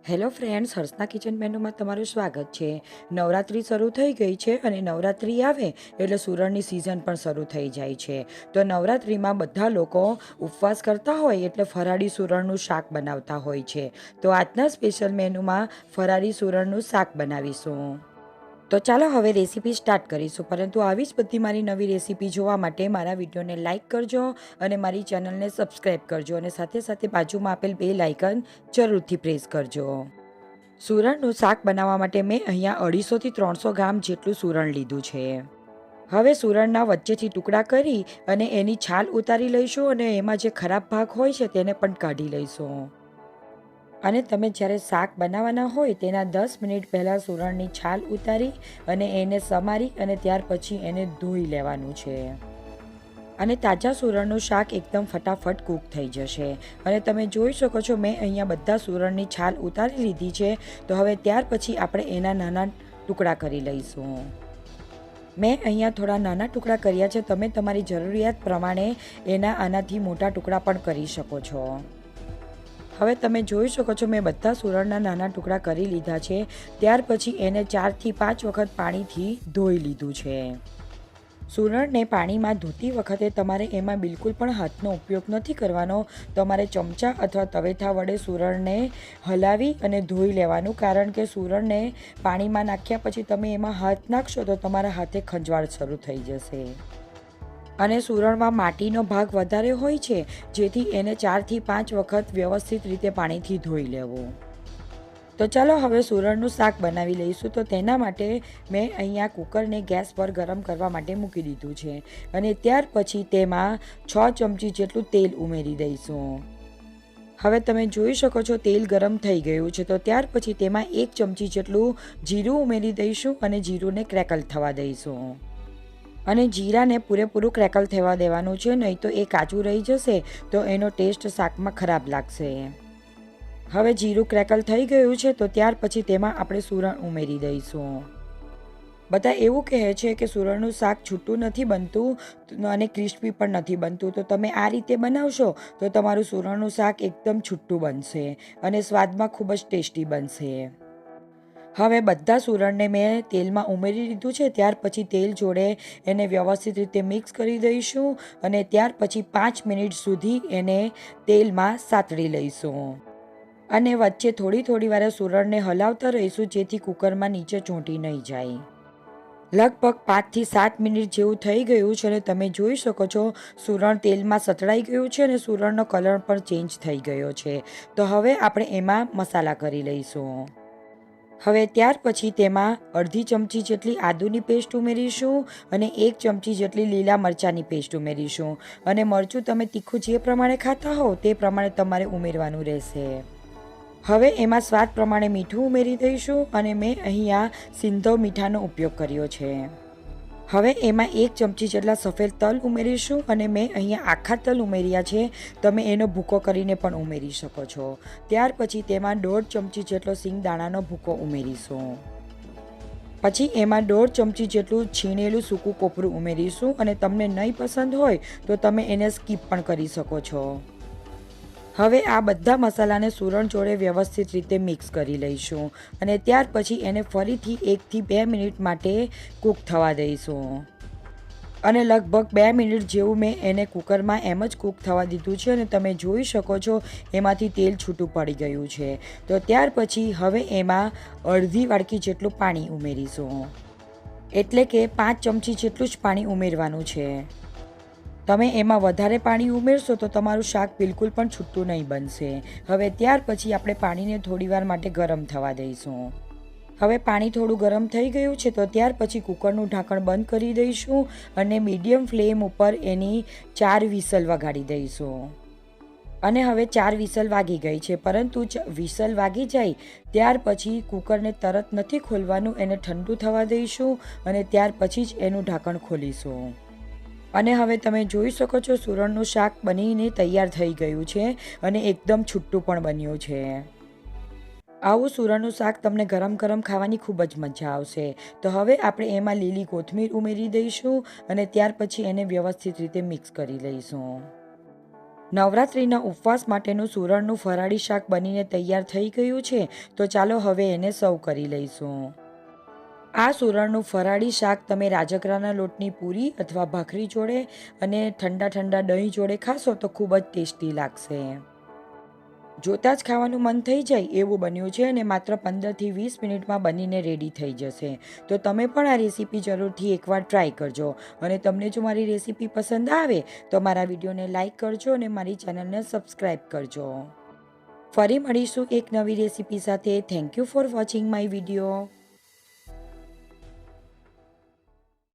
Hello friends, હર્ષના kitchen મેનુમાં તમારું સ્વાગત છે. નવરાત્રિ શરૂ થઈ ગઈ છે અને નવરાત્રિ આવે એટલે સુરણની સિઝન પણ શરૂ થઈ જાય છે. તો નવરાત્રિમાં બધા લોકો ઉપવાસ કરતા હોય એટલે ફરાળી સુરણનું શાક બનાવતા હોય છે. તો આજના સ્પેશિયલ મેનુમાં ફરાળી સુરણનું શાક બનાવીશું. તો ચાલો હવે રેસીપી સ્ટાર્ટ કરીશું, પરંતુ આવી જ બધી મારી નવી રેસીપી જોવા માટે મારા વિડીયોને લાઇક કરજો અને મારી ચેનલને સબસ્ક્રાઈબ કરજો અને સાથે સાથે બાજુમાં આપેલ બેલ આઇકન જરૂરથી પ્રેસ કરજો. સુરણનું શાક બનાવવા માટે મેં અહીંયા 250થી 300 ગ્રામ જેટલું સુરણ લીધું છે. હવે સુરણના વચ્ચેથી ટુકડા કરી અને એની છાલ ઉતારી લઈશું અને એમાં જે ખરાબ ભાગ હોય છે તેને પણ કાઢી લઈશું. અને તમે જ્યારે શાક બનાવવાના હોય તેના 10 મિનિટ પહેલાં સુરણની છાલ ઉતારી અને એને સમારી અને ત્યાર પછી એને ધોઈ લેવાનું છે. અને તાજા સુરણનું શાક એકદમ ફટાફટ કૂક થઈ જશે. અને તમે જોઈ શકો છો મેં અહીંયા બધા સુરણની છાલ ઉતારી લીધી છે. તો હવે ત્યાર પછી આપણે એના નાના ટુકડા કરી લઈશું. મેં અહીંયા થોડા નાના ટુકડા કર્યા છે. તમે તમારી જરૂરિયાત પ્રમાણે એના આનાથી મોટા ટુકડા પણ કરી શકો છો. હવે તમે જોઈ શકો છો મેં બધા સુરણના નાના ટુકડા કરી લીધા છે. ત્યાર પછી એને 4થી 5 વખત પાણીથી ધોઈ લીધું છે. સુરણને પાણીમાં ધોતી વખતે તમારે એમાં બિલકુલ પણ હાથનો ઉપયોગ નથી કરવાનો. તમારે ચમચા અથવા તવેથા વડે સુરણને હલાવી અને ધોઈ લેવાનું, કારણ કે સુરણને પાણીમાં નાખ્યા પછી તમે એમાં હાથ નાખશો તો તમારા હાથે ખંજવાળ શરૂ થઈ જશે. અને સુરણમાં માટીનો ભાગ વધારે હોય છે, જેથી એને 4થી 5 વખત વ્યવસ્થિત રીતે પાણીથી ધોઈ લેવું. તો ચાલો હવે સુરણનું શાક બનાવી લઈશું. તો તેના માટે મેં અહીંયા કુકરને ગેસ પર ગરમ કરવા માટે મૂકી દીધું છે. અને ત્યાર પછી તેમાં 6 ચમચી જેટલું તેલ ઉમેરી દઈશું. હવે તમે જોઈ શકો છો તેલ ગરમ થઈ ગયું છે. તો ત્યાર પછી તેમાં 1 ચમચી જેટલું જીરું ઉમેરી દઈશું અને જીરુંને ક્રેકલ થવા દઈશું. અને જીરાને પૂરેપૂરું ક્રેકલ થવા દેવાનું છે, નહીં તો એ કાચું રહી જશે તો એનો ટેસ્ટ શાકમાં ખરાબ લાગશે. હવે જીરું ક્રેકલ થઈ ગયું છે. તો ત્યાર પછી તેમાં આપણે સુરણ ઉમેરી દઈશું. બધા એવું કહે છે કે સુરણનું શાક છૂટું નથી બનતું અને ક્રિસ્પી પણ નથી બનતું. તો તમે આ રીતે બનાવશો તો તમારું સુરણનું શાક એકદમ છૂટું બનશે અને સ્વાદમાં ખૂબ જ ટેસ્ટી બનશે. હવે બધા સુરણને મેં તેલમાં ઉમેરી દીધું છે. ત્યાર પછી તેલ જોડે એને વ્યવસ્થિત રીતે મિક્સ કરી દઈશું અને ત્યાર પછી 5 મિનિટ સુધી એને તેલમાં સાતળી લઈશું. અને વચ્ચે થોડી વાર સુરણને હલાવતા રહીશું, જેથી કુકરમાં નીચે ચોંટી નહીં જાય. લગભગ 5થી 7 મિનિટ જેવું થઈ ગયું છે અને તમે જોઈ શકો છો સુરણ તેલમાં સતળાઈ ગયું છે અને સુરણનો કલર પણ ચેન્જ થઈ ગયો છે. તો હવે આપણે એમાં મસાલા કરી લઈશું. હવે ત્યાર પછી તેમાં અડધી ચમચી જેટલી આદુની પેસ્ટ ઉમેરીશું અને 1 ચમચી જેટલી લીલા મરચાંની પેસ્ટ ઉમેરીશું. અને મરચું તમે તીખું જે પ્રમાણે ખાતા હો તે પ્રમાણે તમારે ઉમેરવાનું રહેશે. હવે એમાં સ્વાદ પ્રમાણે મીઠું ઉમેરી દઈશું અને મેં અહીંયા સિંધવ મીઠાનો ઉપયોગ કર્યો છે. હવે એમાં 1 ચમચી જેટલા સફેદ તલ ઉમેરીશું અને મેં અહીંયા આખા તલ ઉમેર્યા છે. તમે એનો ભૂકો કરીને પણ ઉમેરી શકો છો. ત્યાર પછી તેમાં 1.5 ચમચી જેટલો સિંગદાણાનો ભૂકો ઉમેરીશું. પછી એમાં 1.5 ચમચી જેટલું છીણેલું સૂકું કોપરું ઉમેરીશું અને તમને નહીં પસંદ હોય તો તમે એને સ્કીપ પણ કરી શકો છો. હવે આ બધા મસાલાને સુરણ જોડે વ્યવસ્થિત રીતે મિક્સ કરી લઈશું અને ત્યાર પછી એને ફરીથી 1થી 2 મિનિટ માટે કૂક થવા દઈશું. અને લગભગ 2 મિનિટ જેવું મેં એને કુકરમાં એમ જ કૂક થવા દીધું છે અને તમે જોઈ શકો છો એમાંથી તેલ છૂટું પડી ગયું છે. તો ત્યાર પછી હવે એમાં અડધી વાડકી જેટલું પાણી ઉમેરીશું. એટલે કે 5 ચમચી જેટલું જ પાણી ઉમેરવાનું છે. તમે એમાં વધારે પાણી ઉમેરશો તો તમારું શાક બિલકુલ પણ છૂટું નહીં બનશે. હવે ત્યાર પછી આપણે પાણીને થોડીવાર માટે ગરમ થવા દઈશું. હવે પાણી થોડું ગરમ થઈ ગયું છે. તો ત્યાર પછી કુકરનું ઢાંકણ બંધ કરી દઈશું અને મીડિયમ ફ્લેમ ઉપર એની 4 વિસલ વગાડી દઈશું. અને હવે 4 વિસલ વાગી ગઈ છે, પરંતુ વિસલ વાગી જાય ત્યાર પછી કુકરને તરત નથી ખોલવાનું, એને ઠંડુ થવા દઈશું અને ત્યાર પછી જ એનું ઢાંકણ ખોલીશું. અને હવે તમે જોઈ શકો છો સુરણનું શાક બનીને તૈયાર થઈ ગયું છે અને એકદમ છૂટું પણ બન્યું છે. આવું સુરણનું શાક તમને ગરમ ગરમ ખાવાની ખૂબ જ મજા આવશે. તો હવે આપણે એમાં લીલી કોથમીર ઉમેરી દઈશું અને ત્યાર પછી એને વ્યવસ્થિત રીતે મિક્સ કરી લઈશું. નવરાત્રિના ઉપવાસ માટેનું સુરણનું ફરાળી શાક બનીને તૈયાર થઈ ગયું છે, તો ચાલો હવે એને સર્વ કરી લઈશું. આ સુરણનું ફરાળી શાક તમે રાજગરાના લોટની પૂરી અથવા ભાખરી જોડે અને ઠંડા ઠંડા દહીં જોડે ખાશો તો ખૂબ જ ટેસ્ટી લાગશે. જોતાં જ ખાવાનું મન થઈ જાય એવું બન્યું છે અને માત્ર 15થી 20 મિનિટમાં બનીને રેડી થઈ જશે. તો તમે પણ આ રેસીપી જરૂરથી એકવાર ટ્રાય કરજો અને તમને જો મારી રેસીપી પસંદ આવે તો મારા વિડીયોને લાઇક કરજો અને મારી ચેનલને સબસ્ક્રાઈબ કરજો. ફરી મળીશું એક નવી રેસીપી સાથે. Thank you for watching my video.